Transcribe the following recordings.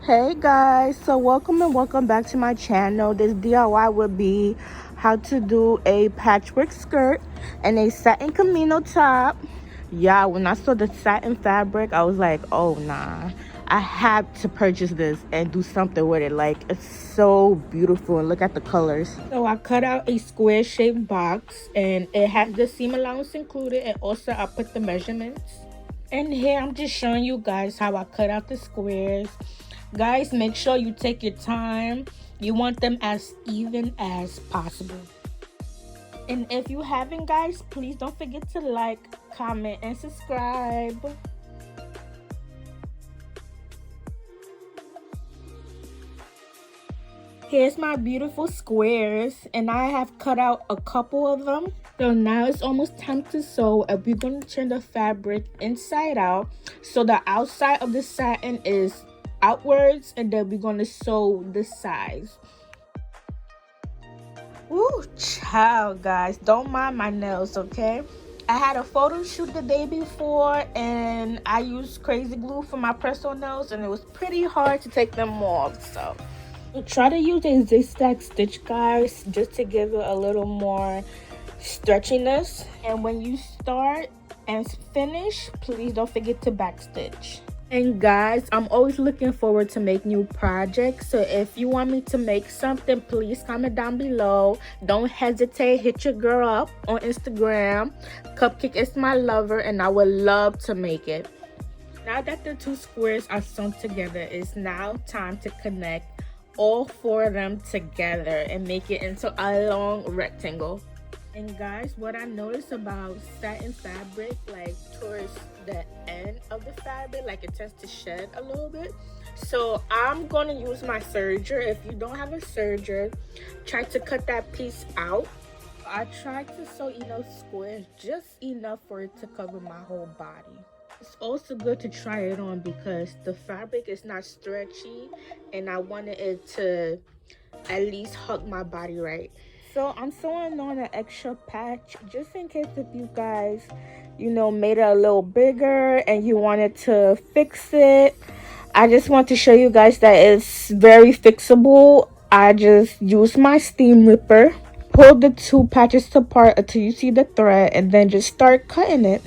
Hey guys, so welcome and welcome back to my channel. This DIY would be how to do a patchwork skirt and a satin Kimono top. Yeah, when I saw the satin fabric, I was like, oh nah, I have to purchase this and do something with it. Like, it's so beautiful, and look at the colors. So I cut out a square shaped box and it has the seam allowance included, and also I put the measurements. And here I'm just showing you guys how I cut out the squares. Guys, make sure you take your time. You want them as even as possible. And if you haven't, guys, please don't forget to like, comment, and subscribe. Here's my beautiful squares, and I have cut out a couple of them. So now it's almost time to sew, and we're going to turn the fabric inside out. So the outside of the satin is outwards, and then we're going to sew the sides. Woo, child, guys, don't mind my nails, okay? I had a photo shoot the day before, and I used crazy glue for my press-on nails, and it was pretty hard to take them off. So try to use a zigzag stitch, guys, just to give it a little more stretchiness. And when you start and finish, please don't forget to backstitch. And guys, I'm always looking forward to make new projects, so if you want me to make something, please comment down below. Don't hesitate, hit your girl up on Instagram. Cupcake is my lover, and I would love to make it. Now that the two squares are sewn together, it's now time to connect all four of them together and make it into a long rectangle. And guys, what I noticed about satin fabric, like towards the end of the fabric, like it tends to shed a little bit. So I'm gonna use my serger. If you don't have a serger, try to cut that piece out. I tried to sew enough squares, just enough for it to cover my whole body. It's also good to try it on because the fabric is not stretchy, and I wanted it to at least hug my body right. So I'm sewing on an extra patch just in case if you guys, made it a little bigger and you wanted to fix it. I just want to show you guys that it's very fixable. I just use my steam ripper, pull the two patches apart until you see the thread, and then just start cutting it.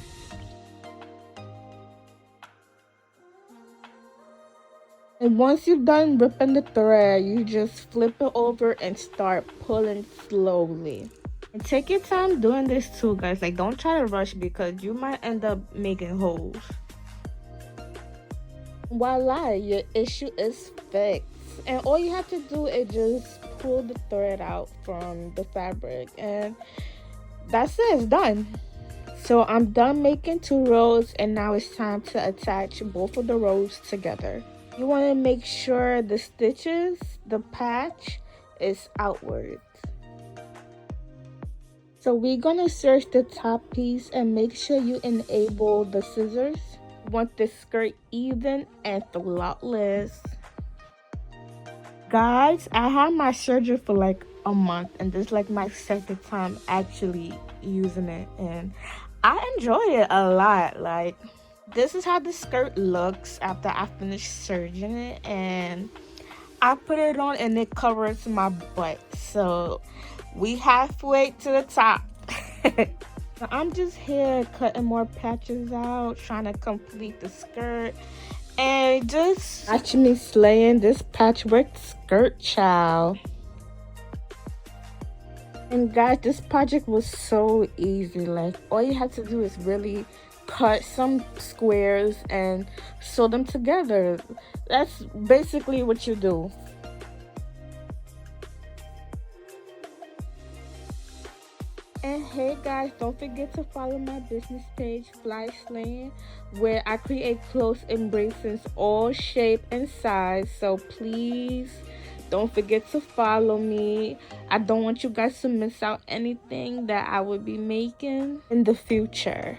And once you're done ripping the thread, you just flip it over and start pulling slowly. And take your time doing this too, guys. Like, don't try to rush because you might end up making holes. Voila, your issue is fixed. And all you have to do is just pull the thread out from the fabric, and that's it, it's done. So I'm done making two rows, and now it's time to attach both of the rows together. You want to make sure the stitches, the patch, is outwards. So we're going to search the top piece and make sure you enable the scissors. You want the skirt even and flawless. Guys, I had my serger for like a month, and this is like my second time actually using it, and I enjoy it a lot. Like, this is how the skirt looks after I finish serging it, and I put it on and it covers my butt. So we halfway to the top. So I'm just here cutting more patches out, trying to complete the skirt, and just watch me slaying this patchwork skirt, child. And guys, this project was so easy. Like, all you have to do is really cut some squares and sew them together. That's basically what you do. And hey guys, don't forget to follow my business page, FlySlaying, where I create clothes in bracelets all shape and size. So please don't forget to follow me. I don't want you guys to miss out anything that I will be making in the future.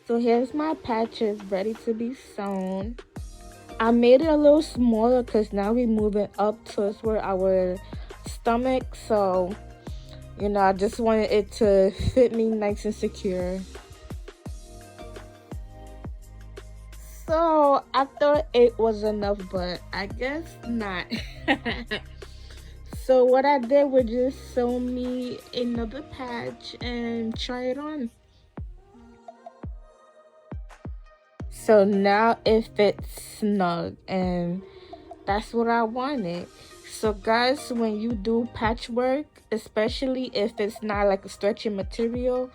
So here's my patches ready to be sewn. I made it a little smaller because now we're moving up towards where our stomach, so you know, I just wanted it to fit me nice and secure. So I thought 8 was enough, but I guess not. So what I did was just sew me another patch and try it on. So now it fits snug, and that's what I wanted. So guys, when you do patchwork, especially if it's not like a stretchy material,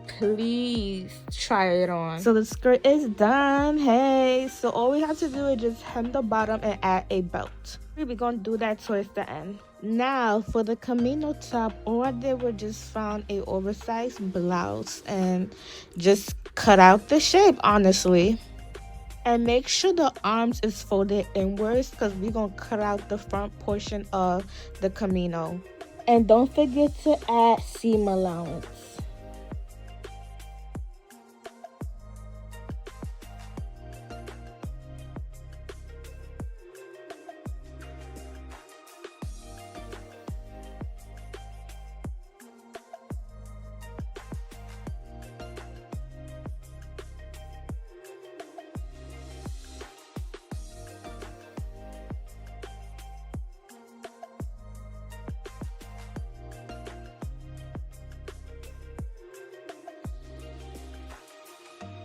please try it on. So the skirt is done. Hey, so all we have to do is just hem the bottom and add a belt. We're gonna do that towards the end. Now for the Kimono top, all I did was just found a oversized blouse and just cut out the shape, honestly. And make sure the arms is folded inwards because we're gonna cut out the front portion of the Kimono. And don't forget to add seam allowance.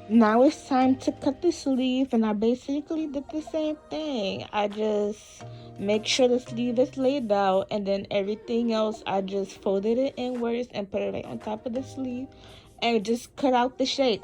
Now it's time to cut the sleeve, and I basically did the same thing. I just make sure the sleeve is laid out, and then everything else I just folded it inwards and put it right on top of the sleeve and just cut out the shape.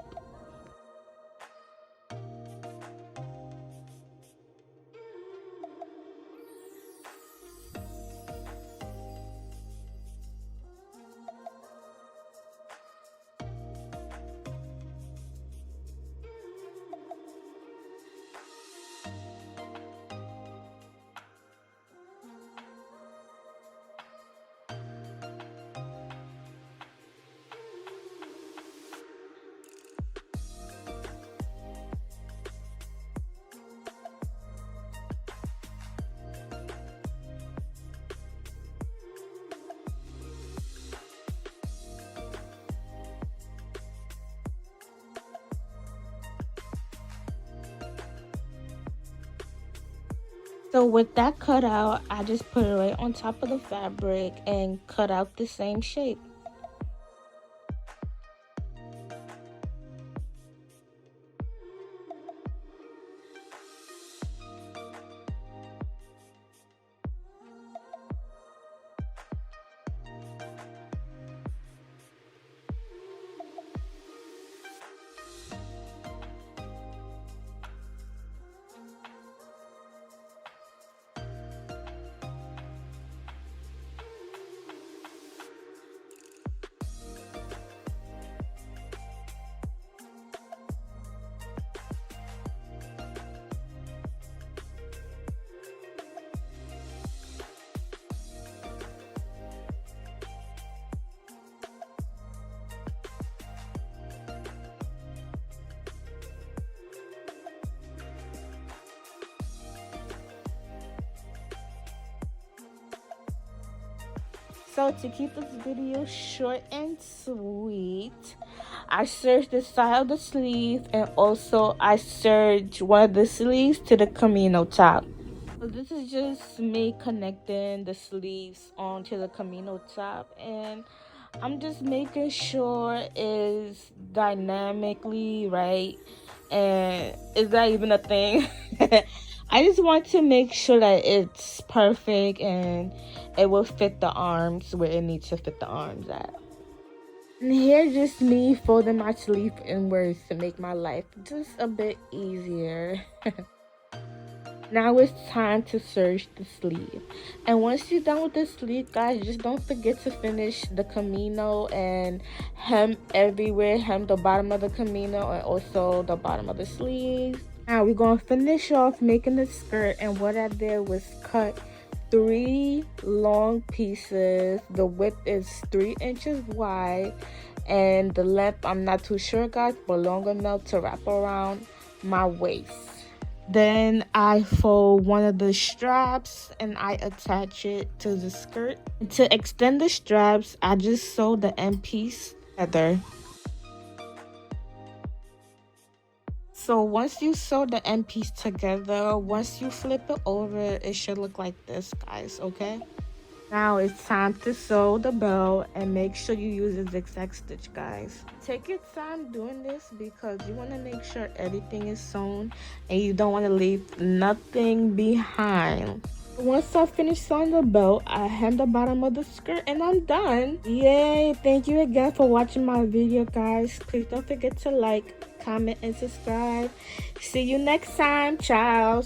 So with that cutout, I just put it right on top of the fabric and cut out the same shape. So to keep this video short and sweet, I serged the side of the sleeve, and also I serged one of the sleeves to the Kimono top. So this is just me connecting the sleeves onto the Kimono top, and I'm just making sure it's dynamically right. And is that even a thing? I just want to make sure that it's perfect and it will fit the arms where it needs to fit the arms at. And here's just me folding my sleeve inwards to make my life just a bit easier. Now it's time to serge the sleeve. And once you're done with the sleeve, guys, just don't forget to finish the Kimono and hem everywhere. Hem the bottom of the Kimono and also the bottom of the sleeve. Now we're going to finish off making the skirt, and what I did was cut 3 long pieces. The width is 3 inches wide, and the length I'm not too sure, guys, but long enough to wrap around my waist. Then I fold one of the straps and I attach it to the skirt. To extend the straps, I just sew the end piece together. So once you sew the end piece together, once you flip it over, it should look like this, guys, okay? Now it's time to sew the belt and make sure you use a zigzag stitch, guys. Take your time doing this because you want to make sure everything is sewn and you don't want to leave nothing behind. Once I finish sewing the belt, I hem the bottom of the skirt and I'm done. Yay! Thank you again for watching my video, guys. Please don't forget to like, comment, and subscribe. See you next time. Ciao.